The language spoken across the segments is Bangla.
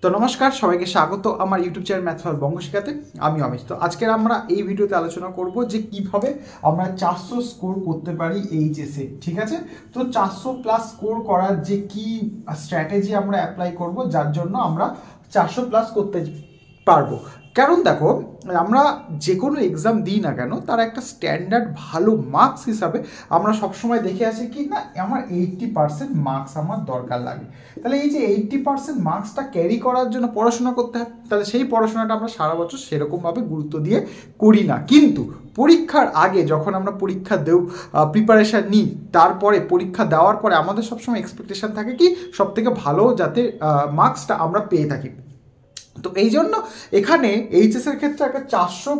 তো নমস্কার, সবাইকে স্বাগত আমার ইউটিউব চ্যানেল ম্যাথ ফর বঙ্গ শিখাতে। আমি অমিত। তো আজকে আমরা এই ভিডিওতে আলোচনা করব যে কিভাবে আমরা 400 স্কোর করতে পারি এইচএসএ। ঠিক আছে, তো 400 প্লাস স্কোর করার যে কি স্ট্র্যাটেজি আমরা অ্যাপ্লাই করব, যার জন্য আমরা 400 প্লাস করতে পারবো। কারণ দেখো, আমরা যে কোনো এক্সাম দিই না কেন, তার একটা স্ট্যান্ডার্ড ভালো মার্কস হিসাবে আমরা সবসময় দেখে আসি কি না, আমার 80% মার্কস আমার দরকার লাগে। তাহলে এই যে 80% মার্কসটা ক্যারি করার জন্য পড়াশোনা করতে হয়, তাহলে সেই পড়াশোনাটা আমরা সারা বছর সেরকমভাবে গুরুত্ব দিয়ে করি না। কিন্তু পরীক্ষার আগে যখন আমরা পরীক্ষা প্রিপারেশান নিই, তারপরে পরীক্ষা দেওয়ার পরে আমাদের সবসময় এক্সপেকটেশন থাকে কি সবথেকে ভালো যাতে মার্কসটা আমরা পেয়ে থাকি। তো এই জন্য এখানে এইচএসের ক্ষেত্রে একটা 400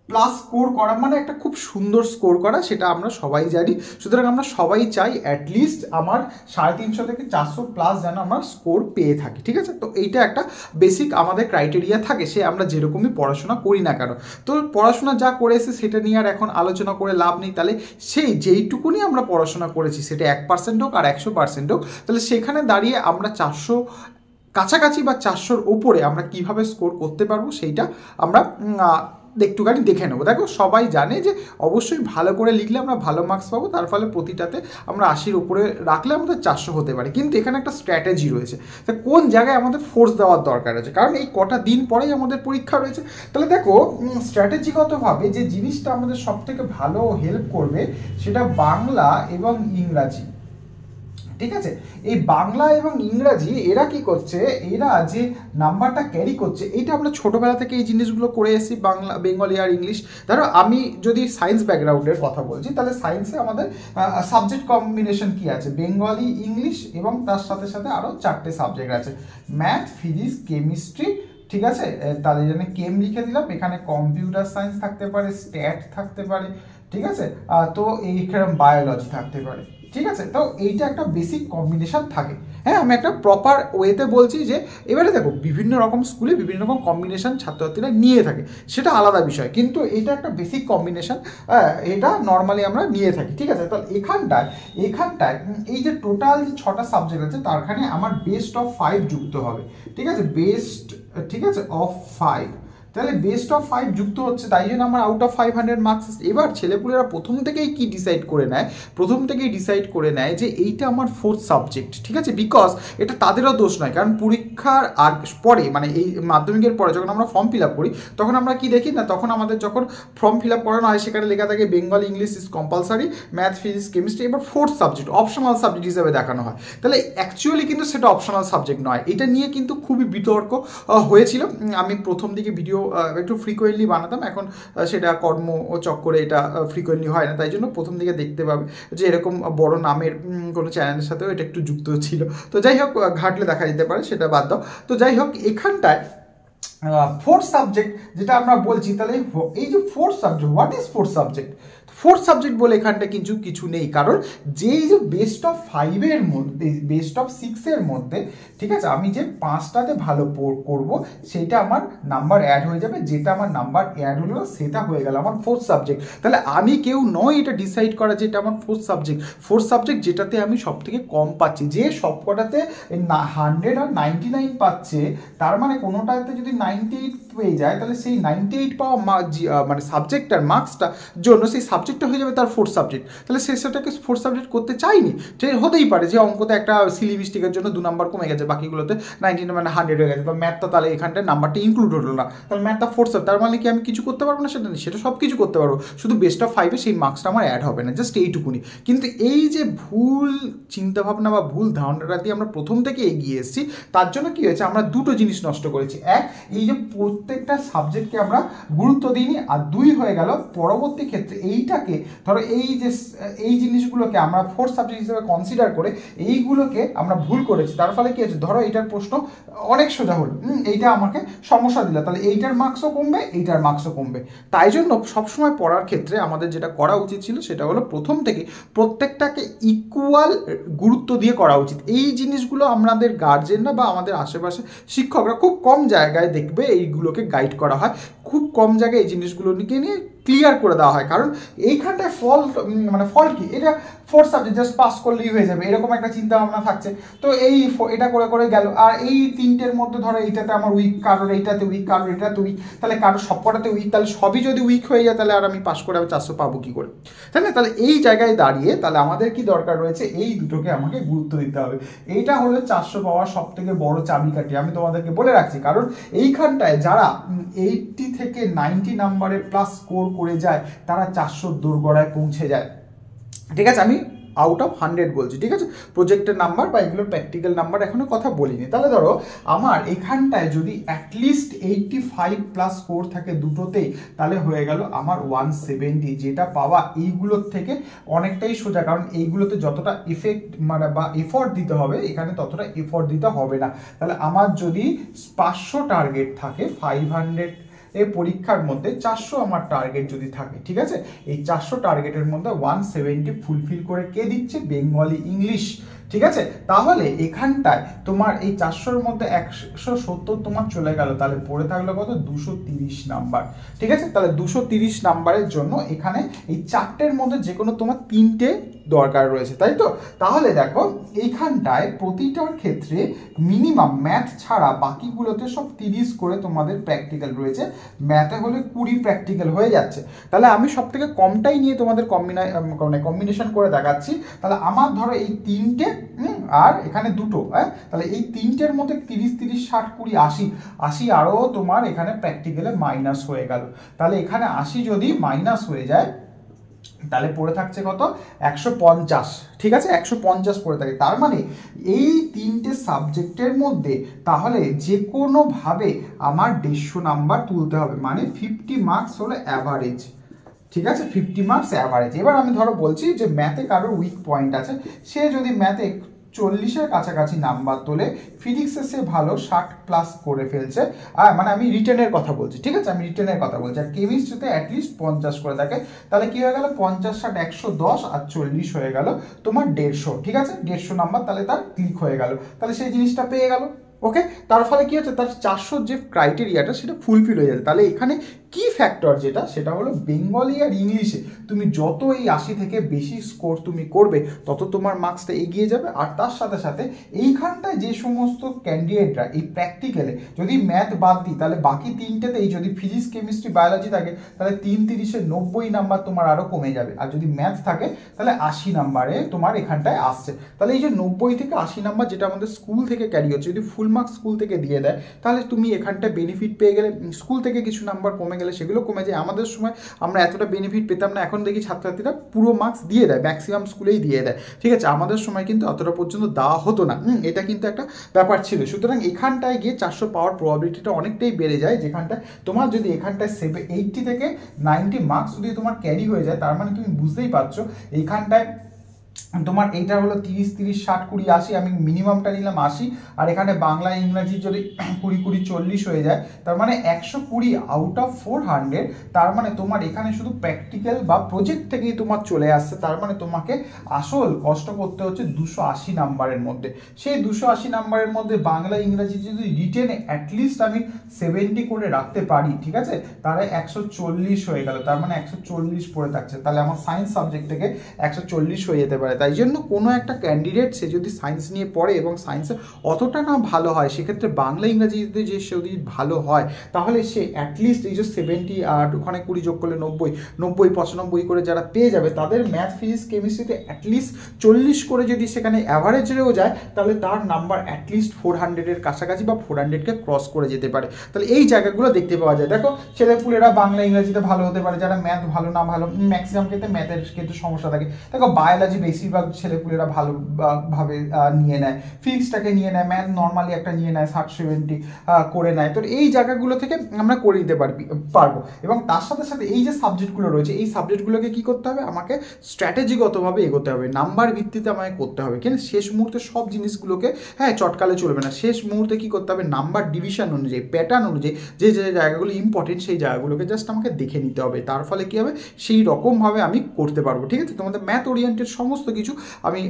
প্লাস স্কোর করা মানে একটা খুব সুন্দর স্কোর করা, সেটা আমরা সবাই জানি। সুতরাং আমরা সবাই চাই অ্যাটলিস্ট আমার 350 থেকে 400 প্লাস যেন আমরা স্কোর পেয়ে থাকি। ঠিক আছে, তো এইটা একটা বেসিক আমাদের ক্রাইটেরিয়া থাকে, সে আমরা যেরকমই পড়াশোনা করি না কেন। তো পড়াশোনা যা করেছে সেটা নিয়ে আর এখন আলোচনা করে লাভ নেই। তাহলে সেই যেইটুকুনি আমরা পড়াশোনা করেছি, সেটা 1% হোক আর 100% হোক, তাহলে সেখানে দাঁড়িয়ে আমরা 400 কাছাকাছি বা 400-র ওপরে আমরা কিভাবে স্কোর করতে পারবো সেইটা আমরা একটুখানি দেখে নেবো। দেখো, সবাই জানে যে অবশ্যই ভালো করে লিখলে আমরা ভালো মার্কস পাবো, তার ফলে প্রতিটাতে আমরা 80-র উপরে রাখলে আমাদের 400 হতে পারে। কিন্তু এখানে একটা স্ট্র্যাটেজি রয়েছে, তা কোন জায়গায় আমাদের ফোর্স দেওয়ার দরকার আছে, কারণ এই কটা দিন পরেই আমাদের পরীক্ষা রয়েছে। তাহলে দেখো, স্ট্র্যাটেজিগতভাবে যে জিনিসটা আমাদের সব থেকে ভালো হেল্প করবে সেটা বাংলা এবং ইংরাজি। ঠিক আছে, এই বাংলা এবং ইংরাজি এরা কি করছে, এরা যে নাম্বারটা ক্যারি করছে, এইটা আমরা ছোটোবেলা থেকে এই জিনিসগুলো করে এসেছি। বাংলা, বেঙ্গলি আর ইংলিশ। ধরো আমি যদি সায়েন্স ব্যাকগ্রাউন্ডের কথা বলছি, তাহলে সায়েন্সে আমাদের সাবজেক্ট কম্বিনেশন কি আছে, বেঙ্গলি, ইংলিশ এবং তার সাথে সাথে আরও 4টে সাবজেক্ট আছে, ম্যাথ, ফিজিক্স, কেমিস্ট্রি। ঠিক আছে, তাহলে এখানে কেম লিখে দিলাম, এখানে কম্পিউটার সায়েন্স থাকতে পারে, স্ট্যাট থাকতে পারে। ঠিক আছে, তো এইখানে বায়োলজি থাকতে পারে। ঠিক আছে, তো এইটা একটা বেসিক কম্বিনেশন থাকে। হ্যাঁ, আমি একটা প্রপার ওয়েতে বলছি যে এবারে দেখো, বিভিন্ন রকম স্কুলে বিভিন্ন রকম কম্বিনেশন ছাত্রছাত্রীরা নিয়ে থাকে, সেটা আলাদা বিষয়, কিন্তু এটা একটা বেসিক কম্বিনেশন, এটা নর্মালি আমরা নিয়ে থাকি। ঠিক আছে, তো এখানটায় এই যে টোটাল যে 6টা সাবজেক্ট আছে, তারখানে আমার বেস্ট অফ 5 যুক্ত হবে। ঠিক আছে, ঠিক আছে, অফ 5, তাহলে বেস্ট অফ 5 যুক্ত হচ্ছে, তাই জন্য আমার আউট অফ 500 মার্কস। এবার ছেলেপুলেরা প্রথম থেকেই কি ডিসাইড করে নেয় যে এইটা আমার 4th সাবজেক্ট। ঠিক আছে, বিকজ এটা তাদেরও দোষ নয়, কারণ পরীক্ষার পরে মানে এই মাধ্যমিকের পরে যখন আমরা ফর্ম ফিল আপ করি, তখন আমরা কি দেখি না, তখন আমাদের যখন ফর্ম ফিল আপ করানো হয় সেখানে লেখা থাকে Bengali, English is compulsory, math, physics, chemistry এবার 4th সাবজেক্ট অপশনাল সাবজেক্ট হিসেবে দেখানো হয়। তাহলে অ্যাকচুয়ালি কিন্তু সেটা অপশনাল সাবজেক্ট নয়। এটা নিয়ে কিন্তু খুবই বিতর্ক হয়েছিল। আমি প্রথম দিকে ভিডিও একটু ফ্রিকোয়েন্টলি বানাতাম, এখন সেটা কর্ম ও চক্করে এটা ফ্রিকোয়েন্টলি হয় না, তাই জন্য প্রথম দিকে দেখতে পাবে যে এরকম বড় নামের কোনো চ্যানেলের সাথেও এটা একটু যুক্ত ছিল। তো যাই হোক, ঘাটলে দেখা যেতে পারে, সেটা বাদ দাও। তো যাই হোক, এখানটায় 4th সাবজেক্ট যেটা আমরা বলছি, তাহলে এই যে 4th subject, what is 4th subject? 4th subject বলে এখানটা কিছু নেই, কারণ যেই যে বেস্ট অফ 5-এর মধ্যে, বেস্ট অফ 6-এর মধ্যে, ঠিক আছে, আমি যে 5টাতে ভালো করব, সেইটা আমার নাম্বার অ্যাড হয়ে যাবে, যেটা আমার নাম্বার অ্যাড হলো সেটা হয়ে গেল আমার 4th সাবজেক্ট। তাহলে আমি কেউ নয় এটা ডিসাইড করা যে এটা আমার 4th সাবজেক্ট যেটাতে আমি সব থেকে কম পাচ্ছি। যে সবকটাতে 100 আর 99 পাচ্ছে, তার মানে কোনোটাতে যদি 98 পেয়ে যায়, তাহলে সেই 98 পাওয়া মানে সাবজেক্টটার মার্কসটা জন্য সেই সাবজেক্টটা হয়ে যাবে তার 4th সাবজেক্ট। তাহলে সে সেটাকে 4th সাবজেক্ট করতে চাইনি। ঠিক হতেই পারে যে অঙ্কতে একটা সিলি মিস্টেকের জন্য 2 নাম্বার কমে গেছে, বাকিগুলোতে 99 মানে 100 হয়ে গেছে, বা ম্যাথটা তাহলে এখানটায় নাম্বারটা ইনক্লুড হলো না, তাহলে ম্যাথটা 4th সাবজেক্ট। তার মানে কি আমি কিছু করতে পারবো না? সেটা নেই, সেটা সব কিছু করতে পারবো, শুধু বেস্ট অফ 5-এ সেই মার্কসটা আমার অ্যাড হবে না, জাস্ট এইটুকুনি। কিন্তু এই যে ভুল চিন্তাভাবনা বা ভুল ধারণাটা দিয়ে আমরা প্রথম থেকে এগিয়ে এসেছি, তার জন্য কি হয়েছে, আমরা দুটো জিনিস নষ্ট করেছি। এক, এই যে প্রত্যেকটা সাবজেক্টকে আমরা গুরুত্ব দিইনি, আর 2 হয়ে গেল পরবর্তী ক্ষেত্রে এইটাকে ধরো এই জিনিসগুলোকে আমরা 4th সাবজেক্ট হিসেবে কনসিডার করে এইগুলোকে আমরা ভুল করেছি। তার ফলে কি হচ্ছে, ধরো এইটার প্রশ্ন অনেক সোজা হলো, এইটা আমাকে সমস্যা দিল, তাহলে এইটার মার্কসও কমবে, এইটার মার্কসও কমবে। তাই জন্য সবসময় পড়ার ক্ষেত্রে আমাদের যেটা করা উচিত ছিল, সেটা হলো প্রথম থেকে প্রত্যেকটাকে ইকুয়াল গুরুত্ব দিয়ে করা উচিত। এই জিনিসগুলো আমাদের গার্জেনরা বা আমাদের আশেপাশে শিক্ষকরা খুব কম জায়গায় দেখবে এইগুলোকে গাইড করা হয়, খুব কম জায়গায় এই জিনিসগুলোকে নিয়ে ক্লিয়ার করে দেওয়া হয়। কারণ এইখানটায় ফল কি, এটা 4 সাবজেক্ট জাস্ট পাস করলেই হয়ে যাবে, এরকম একটা চিন্তা ভাবনা থাকছে। তো এটা করে করে গেল। আর এই তিনটের মধ্যে ধরো এইটাতে আমার উইক, কারোর এইটাতে উইক, কারোর এটাতে উইক, তাহলে কারোর সবকটাতে উইক, তাহলে সবই যদি উইক হয়ে যায় তাহলে আর আমি পাস করে আমি 400 পাবো কি করে, তাই না? তাহলে এই জায়গায় দাঁড়িয়ে তাহলে আমাদের কি দরকার রয়েছে, এই দুটোকে আমাকে গুরুত্ব দিতে হবে। এইটা হলো 400 পাওয়ার সব থেকে বড় চাবিকাঠি, আমি তোমাদেরকে বলে রাখছি। কারণ এইখানটায় যারা 80 থেকে 90 নাম্বারের প্লাস স্কোর করে যায় তারা 400 দোরগোড়ায় পৌঁছে যায়। ঠিক আছে, আমি আউট অফ 100 বলছি, ঠিক আছে, প্রজেক্টের নাম্বার বা এগুলোর প্র্যাকটিক্যাল নাম্বার এখনো কথা বলিনি। তাহলে ধরো আমার এখানটায় যদি অ্যাটলিস্ট 85 প্লাস স্কোর থাকে দুটোতেই, তাহলে হয়ে গেল আমার 170, যেটা পাওয়া এইগুলোর থেকে অনেকটাই সোজা। কারণ এইগুলোতে যতটা বা এফোর্ট দিতে হবে এখানে ততটা এফোর্ট দিতে হবে না। তাহলে আমার যদি 500 টার্গেট থাকে 500 এই পরীক্ষার মধ্যে 400 আমার টার্গেট যদি থাকে, ঠিক আছে, এই 400 টার্গেটের মধ্যে 170 ফুলফিল করে কে দিচ্ছে, বেঙ্গলি ইংলিশ। ঠিক আছে, তাহলে এখানটায় তোমার এই 400-র মধ্যে 170 তোমার চলে গেল, তাহলে পড়ে থাকলো কত, 230 নাম্বার। ঠিক আছে, তাহলে 230 নাম্বারের জন্য এখানে এই 4টের মধ্যে যে কোনো তোমার 3টে দরকার রয়েছে, তাই তো? তাহলে দেখো এইখানটায় প্রতিটার ক্ষেত্রে মিনিমাম ম্যাথ ছাড়া বাকিগুলোতে সব 30 করে তোমাদের প্র্যাকটিক্যাল রয়েছে। ম্যাথে হলে 20 প্র্যাকটিক্যাল হয়ে যাচ্ছে। তাহলে আমি সব থেকে কমটাই নিয়ে তোমাদের কম্বিনেশন করে দেখাচ্ছি। তাহলে আমার ধরো এই 3টে আর এখানে 2টো, হ্যাঁ, তাহলে এই 3টের মধ্যে 30, 30, 60, 20, 80 আরও তোমার এখানে প্র্যাকটিক্যালে মাইনাস হয়ে গেল। তাহলে এখানে 80 যদি মাইনাস হয়ে যায় তাহলে পড়ে থাকছে কত, 150। ঠিক আছে, 150 পড়ে থাকে। তার মানে এই 3টে সাবজেক্টের মধ্যে তাহলে যে কোনোভাবে আমার 150 নাম্বার তুলতে হবে, মানে 50 মার্কস হলো অ্যাভারেজ। ঠিক আছে, 50 মার্কস অ্যাভারেজ। এবার আমি ধরো বলছি যে ম্যাথে কারোর উইক পয়েন্ট আছে, সে যদি ম্যাথে 40-এর কাছাকাছি নাম্বার তোলে, ফিজিক্সে সে ভালো 60 প্লাস করে ফেলছে, আর মানে আমি রিটেনের কথা বলছি, ঠিক আছে, আমি রিটেনের কথা বলছি, আর কেমিস্ট্রিতে অ্যাটলিস্ট 50 করে থাকে, তাহলে কি হয়ে গেল, 50, 60, 110 আর 40 হয়ে গেল তোমার 150। ঠিক আছে, 150 নাম্বার তাহলে তার ক্লিক হয়ে গেল, তাহলে সেই জিনিসটা পেয়ে গেল। ওকে, তার ফলে কি হচ্ছে, তার 400 যে ক্রাইটেরিয়াটা সেটা ফুলফিল হয়ে যাবে। তাহলে এখানে কি ফ্যাক্টর যেটা, সেটা হলো বেঙ্গলি আর ইংলিশে তুমি যত এই 80 থেকে বেশি স্কোর তুমি করবে তত তোমার মার্কসটা এগিয়ে যাবে। আর তার সাথে সাথে এইখানটায় যে সমস্ত ক্যান্ডিডেটরা এই প্র্যাকটিক্যালে যদি ম্যাথ বাদ দিই, তাহলে বাকি 3টেতেই যদি ফিজিক্স, কেমিস্ট্রি, বায়োলজি থাকে, তাহলে 3 30-এ 90 নাম্বার তোমার আরও কমে যাবে। আর যদি ম্যাথ থাকে তাহলে 80 নাম্বারে তোমার এখানটায় আসছে। তাহলে এই যে 90 থেকে 80 নাম্বার যেটা আমাদের স্কুল থেকে ক্যারি হচ্ছে, যদি ফুল মার্কস স্কুল থেকে দিয়ে দেয় তাহলে তুমি এখানটায় বেনিফিট পেয়ে গেলে। স্কুল থেকে কিছু নাম্বার কমে গেলে সেগুলো কমে যায়। আমাদের সময় আমরা এতটা বেনিফিট পেতাম না, এখন দেখি ছাত্রছাত্রীরা পুরো মার্কস দিয়ে দেয়, ম্যাক্সিমাম স্কুলেই দিয়ে দেয়। ঠিক আছে, আমাদের সময় কিন্তু অতটা পর্যন্ত দেওয়া হতো না, এটা কিন্তু একটা ব্যাপার ছিল। সুতরাং এখানটায় গিয়ে 400 পাওয়ার প্রবাবিলিটিটা অনেকটাই বেড়ে যায়, যেখানটায় তোমার যদি এখানটায় 80 থেকে 90 মার্কস যদি তোমার ক্যারি হয়ে যায়, তার মানে তুমি বুঝতেই পারছো এইখানটায় তোমার এইটা হলো 30, 30, 60, 20, 80, আমি মিনিমামটা নিলাম 80, আর এখানে বাংলা ইংরাজি যদি 20, 20, 40 হয়ে যায়, তার মানে 120 আউট অফ 400। তার মানে তোমার এখানে শুধু প্র্যাকটিক্যাল বা প্রজেক্ট থেকেই তোমার চলে আসছে। তার মানে তোমাকে আসল কষ্ট করতে হচ্ছে 280 নাম্বারের মধ্যে। সেই 280 নাম্বারের মধ্যে বাংলা ইংরাজি যদি রিটেনে অ্যাটলিস্ট আমি 70 করে রাখতে পারি, ঠিক আছে, তাহলে 140 হয়ে গেল। তার মানে 140 পড়ে থাকছে, তাহলে আমার সায়েন্স সাবজেক্ট থেকে 140 হয়ে যেতে পারে। তাই জন্য কোনো একটা ক্যান্ডিডেট সে যদি সায়েন্স নিয়ে পড়ে এবং সায়েন্সে অতটা না ভালো হয়, সেক্ষেত্রে বাংলা ইংরাজিতে যে সে যদি ভালো হয় তাহলে সে অ্যাটলিস্ট এই যে 70 আর ওখানে 20 যোগ করলে 90, 95 করে যারা পেয়ে যাবে, তাদের ম্যাথ, ফিজিক্স, কেমিস্ট্রিতে অ্যাটলিস্ট 40 করে যদি সেখানে অ্যাভারেজেও যায়, তাহলে তার নাম্বার অ্যাটলিস্ট 400-এর কাছাকাছি বা 400-কে ক্রস করে যেতে পারে। তাহলে এই জায়গাগুলো দেখতে পাওয়া যায়। দেখো ছেলেপুলেরা বাংলা ইংরাজিতে ভালো হতে পারে, যারা ম্যাথ ভালো না ভালো, ম্যাক্সিমাম ক্ষেত্রে ম্যাথের কিন্তু সমস্যা থাকে। দেখো বায়োলজি বেশিরভাগ ছেলেপুলেরা ভালোভাবে নিয়ে নেয়, ফিজিক্সটাকে নিয়ে নেয়, ম্যাথ নর্মালি একটা নিয়ে নেয় 60-70 করে নেয়। তো এই জায়গাগুলো থেকে আমরা করে দিতে পারবো। এবং তার সাথে সাথে এই যে সাবজেক্টগুলো রয়েছে, এই সাবজেক্টগুলোকে কি করতে হবে, আমাকে স্ট্র্যাটেজিগতভাবে এগোতে হবে, নাম্বার ভিত্তিতে আমাকে করতে হবে। কিন্তু শেষ মুহূর্তে সব জিনিসগুলোকে চটকালে চলবে না। শেষ মুহূর্তে কি করতে হবে, নাম্বার ডিভিশন অনুযায়ী, প্যাটার্ন অনুযায়ী যে যে জায়গাগুলো ইম্পর্টেন্ট সেই জায়গাগুলোকে জাস্ট আমাকে দেখে নিতে হবে। তার ফলে কি হবে, সেই রকমভাবে আমি করতে পারবো। ঠিক আছে, তোমাদের ম্যাথ ওরিয়েন্টেড সমস্ত কিছু আমি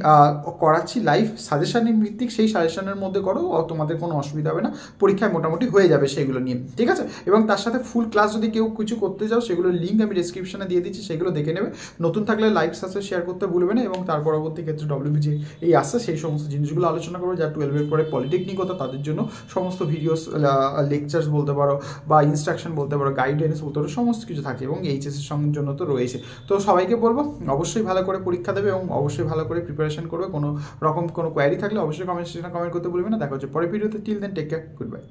করাচ্ছি লাইভ সাজেশানের ভিত্তিক, সেই সাজেশনের মধ্যে করো, তোমাদের কোনো অসুবিধা হবে না, পরীক্ষায় মোটামুটি হয়ে যাবে সেগুলো নিয়ে, ঠিক আছে। এবং তার সাথে ফুল ক্লাস যদি কেউ কিছু করতে চাও সেগুলোর লিঙ্ক আমি ডিসক্রিপশনে দিয়ে দিচ্ছি, সেগুলো দেখে নেবে। নতুন থাকলে লাইক সাবস্ক্রাইব শেয়ার করতে ভুলবে না। এবং তার পরবর্তী ক্ষেত্রে ডব্লিউবিজি এই আসছে সেই সমস্ত জিনিসগুলো আলোচনা করবো, যা 12-এর পরে পলিটেকনিক হতো তাদের জন্য সমস্ত ভিডিওস, লেকচার্স বলতে পারো বা ইনস্ট্রাকশন বলতে পারো, গাইডেন্স বলতে পারো, সমস্ত কিছু থাকে। এবং এইচএসের জন্য তো রয়েছে। তো সবাইকে বলবো অবশ্যই ভালো করে পরীক্ষা দেবে এবং অবশ্যই ভালো করে প্রিপারেশন করবে। কোনো রকম কোনো কোয়ারি থাকলে অবশ্যই কমেন্ট সেকশনে কমেন্ট করতে ভুলবে না। দেখা হচ্ছে পরের ভিডিওতে। Till then take care, good bye.